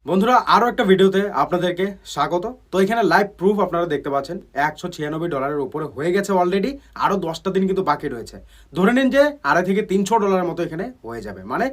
বন্ধুরা আরও একটা ভিডিওতে আপনাদেরকে স্বাগত। তো এখানে লাইভ প্রুফ আপনারা দেখতে পাচ্ছেন $196 উপরে হয়ে গেছে অলরেডি। আরও 10টা দিন কিন্তু বাকি রয়েছে। ধরে নিন যে $250 মতো এখানে হয়ে যাবে, মানে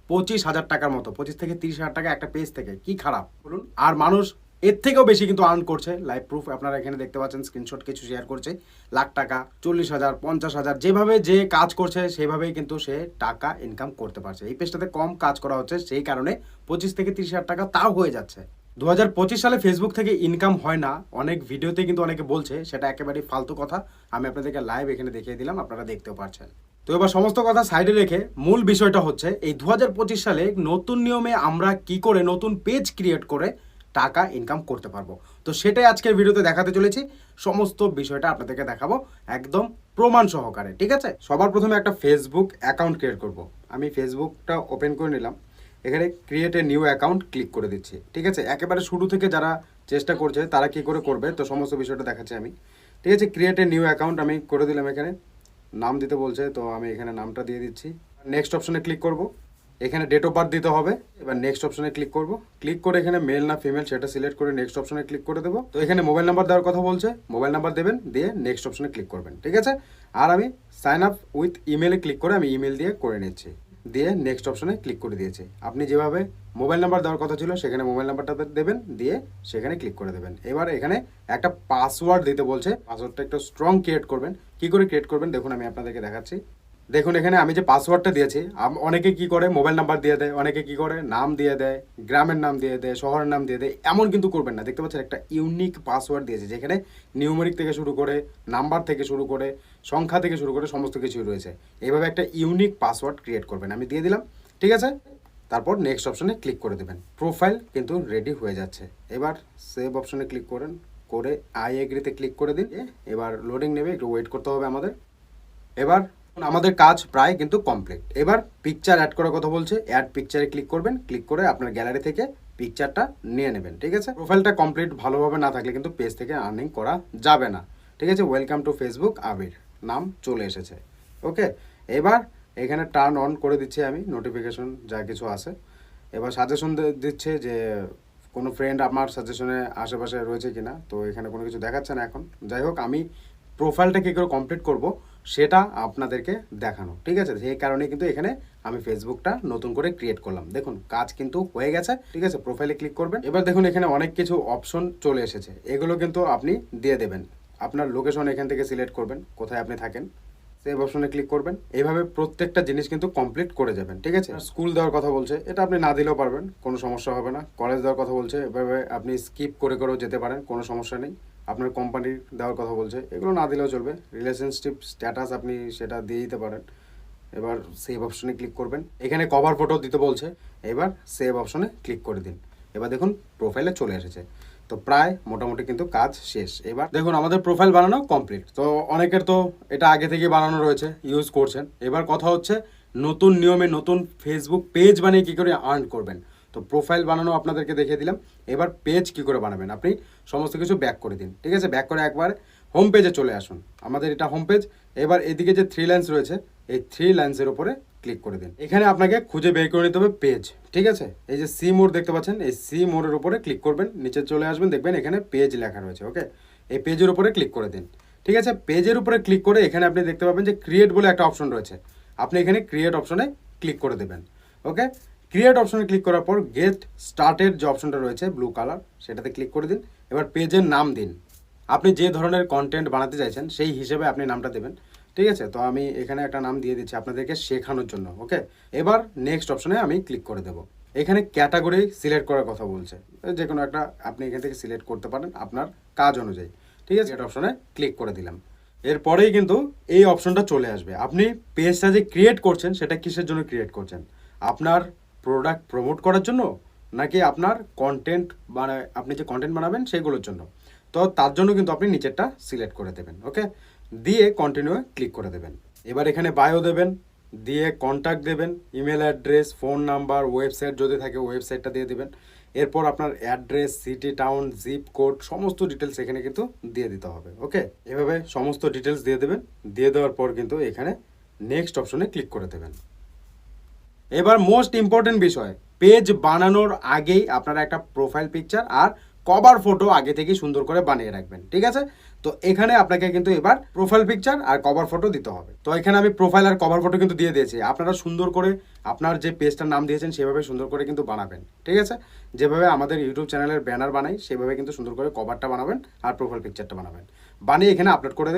25,000 টাকার মতো, 25 থেকে 30,000 টাকা একটা পেজ থেকে। কি খারাপ বলুন? আর মানুষ এর থেকেও বেশি কিন্তু আর্ন করছে। লাইভ প্রুফ আপনারা এখানে দেখতে পাচ্ছেন, স্ক্রিনশট কিছু শেয়ার করছে। লাখ টাকা, 40,000, 50,000, যেভাবে যে কাজ করছে সেভাবেই কিন্তু সে টাকা ইনকাম করতে পারছে। এই পেজটাতে কম কাজ করা হচ্ছে, সেই কারণে 25 থেকে 30,000 টাকা তাও হয়ে যাচ্ছে। 2025 সালে ফেসবুক থেকে ইনকাম হয় না, অনেক ভিডিওতে কিন্তু অনেকে বলছে, সেটা একেবারেই ফালতু কথা। আমি আপনাদেরকে লাইভ এখানে দেখিয়ে দিলাম, আপনারা দেখতেও পারছেন। তো এবার সমস্ত কথা সাইডে রেখে মূল বিষয়টা হচ্ছে এই 2025 সালে নতুন নিয়মে আমরা কি করে নতুন পেজ ক্রিয়েট করে টাকা ইনকাম করতে পারবো। তো সেটাই আজকের ভিডিওতে দেখাতে চলেছি। সমস্ত বিষয়টা আপনাদেরকে দেখাবো একদম প্রমাণ সহকারে, ঠিক আছে? সবার প্রথমে একটা ফেসবুক অ্যাকাউন্ট ক্রিয়েট করব। আমি ফেসবুকটা ওপেন করে নিলাম, এখানে create a new account click করে দিচ্ছি, ঠিক আছে? একেবারে শুরু থেকে যারা চেষ্টা করছে তারা কি করে করবে, তো সমস্ত বিষয়টা দেখাচ্ছি আমি, ঠিক আছে? ক্রিয়েট এ নিউ অ্যাকাউন্ট আমি করে দিলাম। এখানে নাম দিতে বলছে, তো আমি এখানে নামটা দিয়ে দিচ্ছি। নেক্সট অপশনে ক্লিক করব। এখানে ডেট অফ বার্থ দিতে হবে। এবার নেক্সট অপশনে ক্লিক করব। ক্লিক করে এখানে মেল না ফিমেল সেটা সিলেক্ট করে নেক্সট অপশনে ক্লিক করে দেবো। তো এখানে মোবাইল নাম্বার দেওয়ার কথা বলছে, মোবাইল নাম্বার দেবেন, দিয়ে নেক্সট অপশনে ক্লিক করবেন, ঠিক আছে? আর আমি সাইন আপ উইথ ইমেলে ক্লিক করে আমি ইমেল দিয়ে করে নিচ্ছি, দিয়ে নেক্সট অপশনে ক্লিক করে দিয়েছি। আপনি যেভাবে মোবাইল নাম্বার দেওয়ার কথা ছিল সেখানে মোবাইল নাম্বারটা দেবেন, দিয়ে সেখানে ক্লিক করে দেবেন। এবার এখানে একটা পাসওয়ার্ড দিতে বলছে, পাসওয়ার্ডটা একটু স্ট্রং ক্রিয়েট করবেন। কি করে ক্রিয়েট করবেন দেখুন, আমি আপনাদেরকে দেখাচ্ছি। দেখুন এখানে আমি যে পাসওয়ার্ডটা দিয়েছি, অনেকে কি করে মোবাইল নাম্বার দিয়ে দেয়, অনেকে কি করে নাম দিয়ে দেয়, গ্রামের নাম দিয়ে দেয়, শহরের নাম দিয়ে দেয়। এমন কিন্তু করবেন না। দেখতে পাচ্ছেন একটা ইউনিক পাসওয়ার্ড দিয়েছে, যেখানে নিউমেরিক থেকে শুরু করে, নাম্বার থেকে শুরু করে, সংখ্যা থেকে শুরু করে সমস্ত কিছুই রয়েছে। এইভাবে একটা ইউনিক পাসওয়ার্ড ক্রিয়েট করবেন। আমি দিয়ে দিলাম, ঠিক আছে? তারপর নেক্সট অপশনে ক্লিক করে দেবেন। প্রোফাইল কিন্তু রেডি হয়ে যাচ্ছে। এবার সেভ অপশনে ক্লিক করেন, করে আই এগ্রিতে ক্লিক করে দিন। এবার লোডিং নেবে, একটু ওয়েট করতে হবে আমাদের। এবার আমাদের কাজ প্রায় কিন্তু কমপ্লিট। এবার পিকচার অ্যাড করার কথা বলছে, অ্যাড পিকচারে ক্লিক করবেন। ক্লিক করে আপনার গ্যালারি থেকে পিকচারটা নিয়ে নেবেন, ঠিক আছে? প্রোফাইলটা কমপ্লিট ভালোভাবে না থাকলে কিন্তু পেজ থেকে আর্নিং করা যাবে না, ঠিক আছে? ওয়েলকাম টু ফেসবুক আবির নাম চলে এসেছে, ওকে? এবার এখানে টার্ন অন করে দিচ্ছি আমি, নোটিফিকেশন যা কিছু আছে। এবার সাজেশন দিচ্ছে যে কোনো ফ্রেন্ড আমার সাজেশনে আশেপাশে রয়েছে কিনা, তো এখানে কোনো কিছু দেখাচ্ছে না এখন। যাই হোক, আমি প্রোফাইলটা কী করে কমপ্লিট করব সেটা আপনাদেরকে দেখানো, ঠিক আছে? সেই কারণে কিন্তু এখানে আমি ফেসবুকটা নতুন করে ক্রিয়েট করলাম। দেখুন কাজ কিন্তু হয়ে গেছে, ঠিক আছে? প্রোফাইলে ক্লিক করবেন। এবার দেখুন এখানে অনেক কিছু অপশন চলে এসেছে, এগুলো কিন্তু আপনি দিয়ে দেবেন। আপনার লোকেশন এখান থেকে সিলেক্ট করবেন, কোথায় আপনি থাকেন, সেভ অপশনে ক্লিক করবেন। এইভাবে প্রত্যেকটা জিনিস কিন্তু কমপ্লিট করে যাবেন, ঠিক আছে? স্কুল দেওয়ার কথা বলছে, এটা আপনি না দিলেও পারবেন, কোনো সমস্যা হবে না। কলেজ দেওয়ার কথা বলছে, এভাবে আপনি স্কিপ করে করেও যেতে পারেন, কোনো সমস্যা নেই। আপনার কোম্পানির দেওয়ার কথা বলছে, এগুলো না দিলেও চলবে। রিলেশনশিপ স্ট্যাটাস আপনি সেটা দিয়ে দিতে পারেন। এবার সেভ অপশনে ক্লিক করবেন। এখানে কভার ফটো দিতে বলছে, এবার সেভ অপশনে ক্লিক করে দিন। এবার দেখুন প্রোফাইলে চলে এসেছে। তো প্রায় মোটামুটি কিন্তু কাজ শেষ। এবার দেখুন আমাদের প্রোফাইল বানানো কমপ্লিট। তো অনেকের তো এটা আগে থেকে বানানো রয়েছে, ইউজ করছেন। এবার কথা হচ্ছে নতুন নিয়মে নতুন ফেসবুক পেজ বানিয়ে কী করে আর্ন করবেন। তো প্রোফাইল বানানো আপনাদেরকে দেখিয়ে দিলাম। এবার পেজ কি করে বানাবেন, আপনি সমস্ত কিছু ব্যাক করে দিন, ঠিক আছে? ব্যাক করে একবার হোম পেজে চলে আসুন। আমাদের এটা হোম পেজ। এবার এদিকে যে 3 লাইন্স রয়েছে, এই 3 লাইন্সের উপরে ক্লিক করে দিন। এখানে আপনাকে খুঁজে বের করে নিতে হবে পেজ, ঠিক আছে? এই যে সি মোড দেখতে পাচ্ছেন, এই সি মোডের উপরে ক্লিক করবেন, নিচে চলে আসবেন, দেখবেন এখানে পেজ লেখা রয়েছে, ওকে? এই পেজের উপরে ক্লিক করে দিন, ঠিক আছে? পেজের উপরে ক্লিক করে এখানে আপনি দেখতে পাবেন যে ক্রিয়েট বলে একটা অপশন রয়েছে। আপনি এখানে ক্রিয়েট অপশনে ক্লিক করে দেবেন, ওকে? ক্রিয়েট অপশনে ক্লিক করার পর গেট স্টার্টেড যে অপশনটা রয়েছে ব্লু কালার, সেটাতে ক্লিক করে দিন। এবার পেজের নাম দিন, আপনি যে ধরনের কন্টেন্ট বানাতে চাইছেন সেই হিসেবে আপনি নামটা দেবেন, ঠিক আছে? তো আমি এখানে একটা নাম দিয়ে দিচ্ছি আপনাদেরকে শেখানোর জন্য, ওকে? এবার নেক্সট অপশনে আমি ক্লিক করে দেবো। এখানে ক্যাটাগরি সিলেক্ট করার কথা বলছে, যে কোনো একটা আপনি এখান থেকে সিলেক্ট করতে পারেন আপনার কাজ অনুযায়ী, ঠিক আছে? এটা অপশনে ক্লিক করে দিলাম। এরপরেই কিন্তু এই অপশনটা চলে আসবে। আপনি পেজটা যে ক্রিয়েট করছেন সেটা কিসের জন্য ক্রিয়েট করছেন, আপনার প্রোডাক্ট প্রমোট করার জন্য, নাকি আপনার কন্টেন্ট মানে আপনি যে কন্টেন্ট বানাবেন সেগুলোর জন্য? তো তার জন্য কিন্তু আপনি নিচেরটা সিলেক্ট করে দেবেন, ওকে? দিয়ে কন্টিনিউ ক্লিক করে দেবেন। এবার এখানে বায়ো দেবেন, দিয়ে কন্ট্যাক্ট দেবেন, email address, phone number, website যদি থাকে ওয়েবসাইটটা দিয়ে দেবেন। এরপর আপনার address, city, town, zip code, সমস্ত ডিটেলস এখানে কিন্তু দিয়ে দিতে হবে, ওকে? এভাবে সমস্ত ডিটেলস দিয়ে দেবেন। দিয়ে দেওয়ার পর কিন্তু এখানে নেক্সট অপশনে ক্লিক করে দেবেন। এবার মোস্ট ইম্পর্টেন্ট বিষয়, পেজ বানানোর আগেই আপনারা একটা প্রোফাইল পিকচার আর কভার ফটো আগে থেকেই সুন্দর করে বানিয়ে রাখবেন, ঠিক আছে। তো এখানে আপনাকে কিন্তু এবার প্রোফাইল পিকচার আর কভার ফটো দিতে হবে। তো এখানে আমি প্রোফাইল আর কভার ফটো কিন্তু দিয়ে দিয়েছি। আপনারা সুন্দর করে আপনার যে পেজটার নাম দিয়েছেন সেভাবে সুন্দর করে কিন্তু বানাবেন, ঠিক আছে। যেভাবে আমাদের ইউটিউব চ্যানেলের ব্যানার বানাই সেভাবে কিন্তু সুন্দর করে কভারটা বানাবেন আর প্রোফাইল পিকচারটা বানাবেন। বানিয়ে এখানে আপলোড করে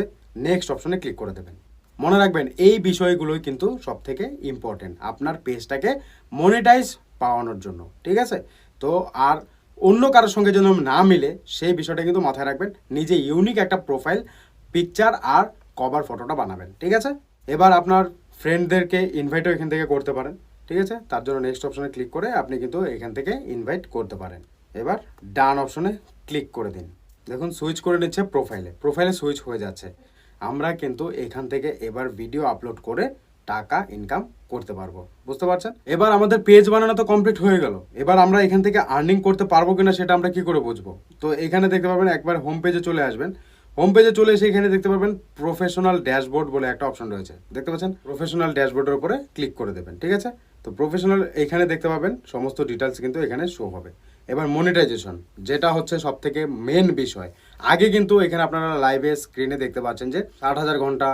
নেক্সট অপশনে ক্লিক করে দেবেন। মনে রাখবেন এই বিষয়গুলোই কিন্তু সব থেকে ইম্পর্টেন্ট আপনার পেজটাকে মনিটাইজ পাওয়ানোর জন্য, ঠিক আছে। তো আর অন্য কারোর সঙ্গে যেন না মিলে সেই বিষয়টা কিন্তু মাথায় রাখবেন। নিজে ইউনিক একটা প্রোফাইল পিকচার আর কভার ফটোটা বানাবেন, ঠিক আছে। এবার আপনার ফ্রেন্ডদেরকে ইনভাইটও এখান থেকে করতে পারেন, ঠিক আছে। তার জন্য নেক্সট অপশনে ক্লিক করে আপনি কিন্তু এখান থেকে ইনভাইট করতে পারেন। এবার ডান অপশনে ক্লিক করে দিন। দেখুন সুইচ করে নিচ্ছে প্রোফাইলে সুইচ হয়ে যাচ্ছে। আমরা কিন্তু এখান থেকে এবার ভিডিও আপলোড করে টাকা ইনকাম করতে পারবো, বুঝতে পারছেন। এবার আমাদের পেজ বানানো তো কমপ্লিট হয়ে গেল। এবার আমরা এখান থেকে আর্নিং করতে পারবো কিনা সেটা আমরা কি করে বুঝবো। তো এখানে দেখতে পাবেন একবার হোম পেজে চলে আসবেন। হোম পেজে চলে এসে এখানে দেখতে পাবেন প্রফেশনাল ড্যাশবোর্ড বলে একটা অপশন রয়েছে, দেখতে পাচ্ছেন। প্রফেশনাল ড্যাশবোর্ডের উপরে ক্লিক করে দেবেন, ঠিক আছে। তো প্রফেশনাল এখানে দেখতে পাবেন সমস্ত ডিটেলস কিন্তু এখানে শো হবে। এবার মনিটাইজেশন, যেটা হচ্ছে সব থেকে মেন বিষয়। আগে কিন্তু এখানে আপনারা লাইভে স্ক্রিনে দেখতে পাচ্ছেন যে 60,000 ঘন্টা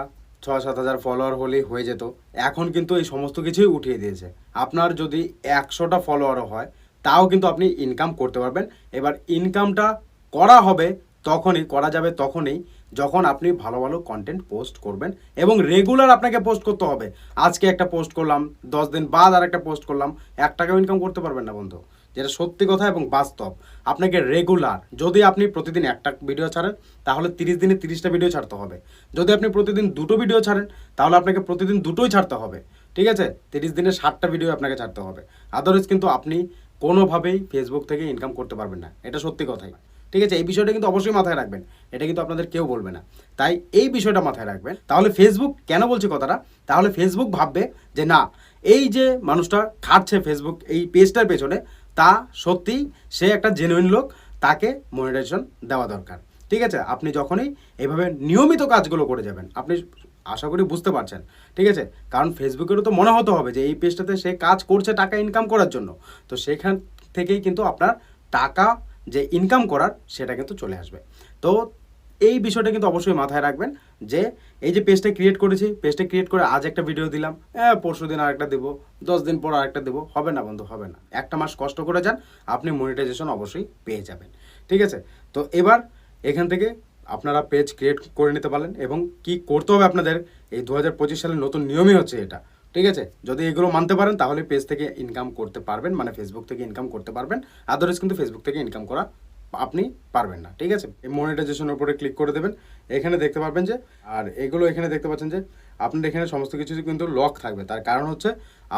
6-7 হাজার ফলোয়ার হলেই হয়ে যেত। এখন কিন্তু এই সমস্ত কিছুই উঠিয়ে দিয়েছে। আপনার যদি 100টা ফলোয়ারও হয় তাও কিন্তু আপনি ইনকাম করতে পারবেন। এবার ইনকামটা করা হবে তখনই, করা যাবে তখনই যখন আপনি ভালো ভালো কন্টেন্ট পোস্ট করবেন এবং রেগুলার আপনাকে পোস্ট করতে হবে। আজকে একটা পোস্ট করলাম, 10 দিন বাদ আর একটা পোস্ট করলাম, 1 টাকাও ইনকাম করতে পারবেন না বন্ধু। যেটা সত্যি কথা এবং বাস্তব। আপনাকে রেগুলার, যদি আপনি প্রতিদিন একটা ভিডিও ছাড়েন তাহলে 30 দিনে 30টা ভিডিও ছাড়তে হবে। যদি আপনি প্রতিদিন 2টো ভিডিও ছাড়েন তাহলে আপনাকে প্রতিদিন 2টোই ছাড়তে হবে, ঠিক আছে। 30 দিনে 60টা ভিডিও আপনাকে ছাড়তে হবে। আদারওয়াইজ কিন্তু আপনি কোনোভাবেই ফেসবুক থেকে ইনকাম করতে পারবেন না, এটা সত্যি কথাই, ঠিক আছে। এই বিষয়টা কিন্তু অবশ্যই মাথায় রাখবেন। এটা কিন্তু আপনাদের কেউ বলবে না, তাই এই বিষয়টা মাথায় রাখবেন। তাহলে ফেসবুক কেন বলছি কথাটা, তাহলে ফেসবুক ভাববে যে না, এই যে মানুষটা খাটছে ফেসবুক এই পেজটার পেছনে, তা সত্যিই সে একটা জেনুইন লোক, তাকে মনিটাইজেশন দেওয়া দরকার, ঠিক আছে। আপনি যখনই এইভাবে নিয়মিত কাজগুলো করে যাবেন, আপনি আশা করি বুঝতে পারছেন, ঠিক আছে। কারণ ফেসবুকেরও তো মনে হতে হবে যে এই পেজটাতে সে কাজ করছে টাকা ইনকাম করার জন্য। তো সেখান থেকেই কিন্তু আপনার টাকা যে ইনকাম করার সেটা কিন্তু চলে আসবে। তো এই বিষয়টা কিন্তু অবশ্যই মাথায় রাখবেন যে এই যে পেজটা ক্রিয়েট করেছি, পেজটা ক্রিয়েট করে আজ একটা ভিডিও দিলাম, পরশু দিন আরেকটা দেবো, 10 দিন পর আরেকটা দেবো, হবে না বন্ধু, হবে না। একটা মাস কষ্ট করে যান, আপনি মনিটাইজেশন অবশ্যই পেয়ে যাবেন, ঠিক আছে। তো এবার এখান থেকে আপনারা পেজ ক্রিয়েট করে নিতে পারলেন। এবং কি করতে হবে আপনাদের, এই 2025 সালের নতুন নিয়মই হচ্ছে এটা, ঠিক আছে। যদি এগুলো মানতে পারেন তাহলে পেজ থেকে ইনকাম করতে পারবেন, মানে ফেসবুক থেকে ইনকাম করতে পারবেন। আদারওয়াইজ কিন্তু ফেসবুক থেকে ইনকাম করা আপনি পারবেন না, ঠিক আছে। এই মনিটাইজেশনের উপরে ক্লিক করে দেবেন। এখানে দেখতে পারবেন যে, আর এগুলো এখানে দেখতে পাচ্ছেন যে আপনার এখানে সমস্ত কিছু কিন্তু লক থাকবে। তার কারণ হচ্ছে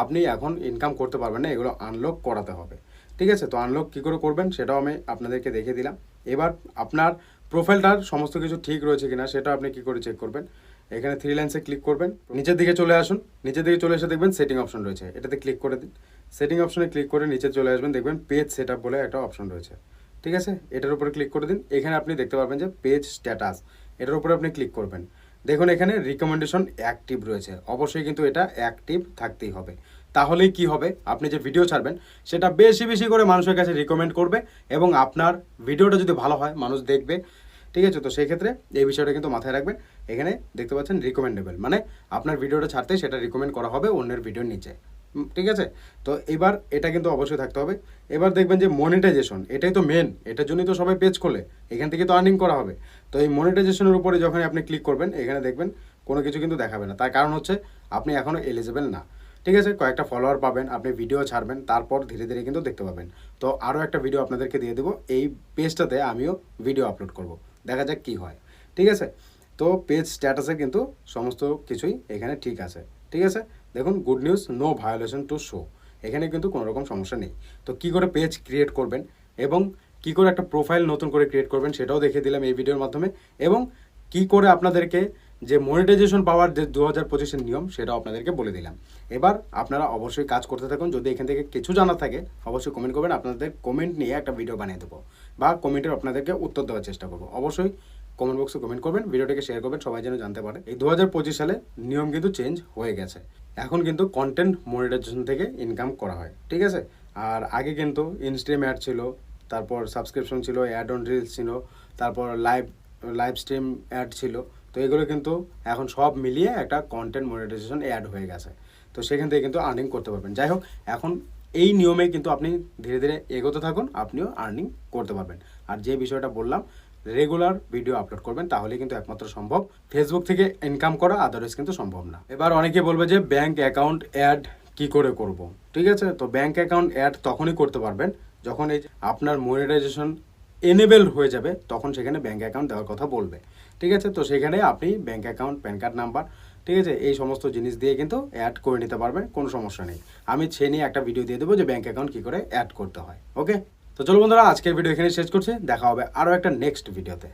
আপনি এখন ইনকাম করতে পারবেন না, এগুলো আনলক করাতে হবে, ঠিক আছে। তো আনলক কী করে করবেন সেটাও আমি আপনাদেরকে দেখিয়ে দিলাম। এবার আপনার প্রোফাইলটার সমস্ত কিছু ঠিক রয়েছে কিনা সেটা আপনি কী করে চেক করবেন। এখানে 3 লাইন্সে ক্লিক করবেন, নিচের দিকে চলে আসুন। নিচের দিকে চলে এসে দেখবেন সেটিং অপশন রয়েছে, এটাতে ক্লিক করে দিন। সেটিং অপশনে ক্লিক করে নিচে চলে আসবেন, দেখবেন পেজ সেটআপ বলে একটা অপশন রয়েছে, ঠিক আছে। এটার উপরে ক্লিক করে দিন। এখানে আপনি দেখতে পারবেন যে পেজ স্ট্যাটাস, এটার উপরে আপনি ক্লিক করবেন। দেখুন এখানে রিকমেন্ডেশন অ্যাক্টিভ রয়েছে, অবশ্যই কিন্তু এটা অ্যাক্টিভ থাকতেই হবে। তাহলেই কি হবে, আপনি যে ভিডিও ছাড়বেন সেটা বেশি বেশি করে মানুষের কাছে রিকমেন্ড করবে এবং আপনার ভিডিওটা যদি ভালো হয় মানুষ দেখবে, ঠিক আছে। তো সেই ক্ষেত্রে এই বিষয়টা কিন্তু মাথায় রাখবেন। এখানে দেখতে পাচ্ছেন রিকমেন্ডেবল, মানে আপনার ভিডিওটা ছাড়তে সেটা রিকমেন্ড করা হবে অন্যের ভিডিওর নিচে, ঠিক আছে। তো এবার এটা কিন্তু অবশ্যই থাকতে হবে। এবার দেখবেন যে মনিটাইজেশন, এটাই তো মেন, এটার জন্যই তো সবাই পেজ খোলে, এখান থেকে তো আর্নিং করা হবে। তো এই মনিটাইজেশনের উপরে যখন আপনি ক্লিক করবেন এখানে দেখবেন কোনো কিছু কিন্তু দেখাবে না। তার কারণ হচ্ছে আপনি এখনও এলিজিবল না, ঠিক আছে। কয়েকটা ফলোয়ার পাবেন, আপনি ভিডিও ছাড়বেন, তারপর ধীরে ধীরে কিন্তু দেখতে পাবেন। তো আরও একটা ভিডিও আপনাদেরকে দিয়ে দেবো, এই পেজটাতে আমিও ভিডিও আপলোড করব, দেখা যাক কী হয়, ঠিক আছে। তো পেজ স্ট্যাটাসে কিন্তু সমস্ত কিছুই এখানে ঠিক আছে, ঠিক আছে। দেখুন good news, no violation to show, এখানে কিন্তু কোনো রকম সমস্যা নেই। তো কী করে পেজ ক্রিয়েট করবেন এবং কী করে একটা প্রোফাইল নতুন করে ক্রিয়েট করবেন সেটাও দেখিয়ে দিলাম এই ভিডিওর মাধ্যমে। এবং কী করে আপনাদেরকে যে মনিটাইজেশন পাওয়ার যে 2025-এর নিয়ম সেটাও আপনাদেরকে বলে দিলাম। এবার আপনারা অবশ্যই কাজ করতে থাকুন। যদি এখান থেকে কিছু জানা থাকে অবশ্যই কমেন্ট করবেন, আপনাদের কমেন্ট নিয়ে একটা ভিডিও বানিয়ে দেবো বা কমেন্টের আপনাদেরকে উত্তর দেওয়ার চেষ্টা করবো। অবশ্যই কমেন্ট বক্সে কমেন্ট করবেন, ভিডিওটাকে শেয়ার করবেন, সবাই যেন জানতে পারে। এই 2025 সালে নিয়ম কিন্তু চেঞ্জ হয়ে গেছে, এখন কিন্তু কন্টেন্ট মনিটাইজেশন থেকে ইনকাম করা হয়, ঠিক আছে। আর আগে কিন্তু ইনস্ট্রিম অ্যাড ছিল, তারপর সাবস্ক্রিপশন ছিল, অ্যাড অন রিলস ছিল, তারপর লাইভ স্ট্রিম অ্যাড ছিল। তো এগুলো কিন্তু এখন সব মিলিয়ে একটা কন্টেন্ট মনিটাইজেশন অ্যাড হয়ে গেছে। তো সেখান থেকে কিন্তু আর্নিং করতে পারবেন। যাই হোক, এখন এই নিয়মে কিন্তু আপনি ধীরে ধীরে এগোতে থাকুন, আপনিও আর্নিং করতে পারবেন। আর যে বিষয়টা বললাম, রেগুলার ভিডিও আপলোড করবেন, তাহলে কিন্তু একমাত্র সম্ভব। ফেসবুক থেকে ইনকাম করা আদারওয়াইজ কিন্তু সম্ভব না। এবার অনেকে বলবে যে ব্যাংক অ্যাকাউন্ট অ্যাড কি করে করব। ঠিক আছে, তো ব্যাংক অ্যাকাউন্ট অ্যাড তখনই করতে পারবেন যখন এই যে আপনার মনিটাইজেশন এনেবেল হয়ে যাবে, তখন সেখানে ব্যাংক অ্যাকাউন্ট দেওয়ার কথা বলবে। ঠিক আছে, তো সেখানে আপনি bank account, pan card number, ঠিক আছে, এই সমস্ত জিনিস দিয়ে কিন্তু অ্যাড করে নিতে পারবেন, কোনো সমস্যা নেই। আমি সে নিয়ে একটা ভিডিও দিয়ে দেবো যে ব্যাংক অ্যাকাউন্ট কী করে অ্যাড করতে হয়। ওকে, তো চলো বন্ধুরা, আজকের ভিডিও এখানে শেষ করছি। দেখা হবে আরও একটা নেক্সট ভিডিওতে।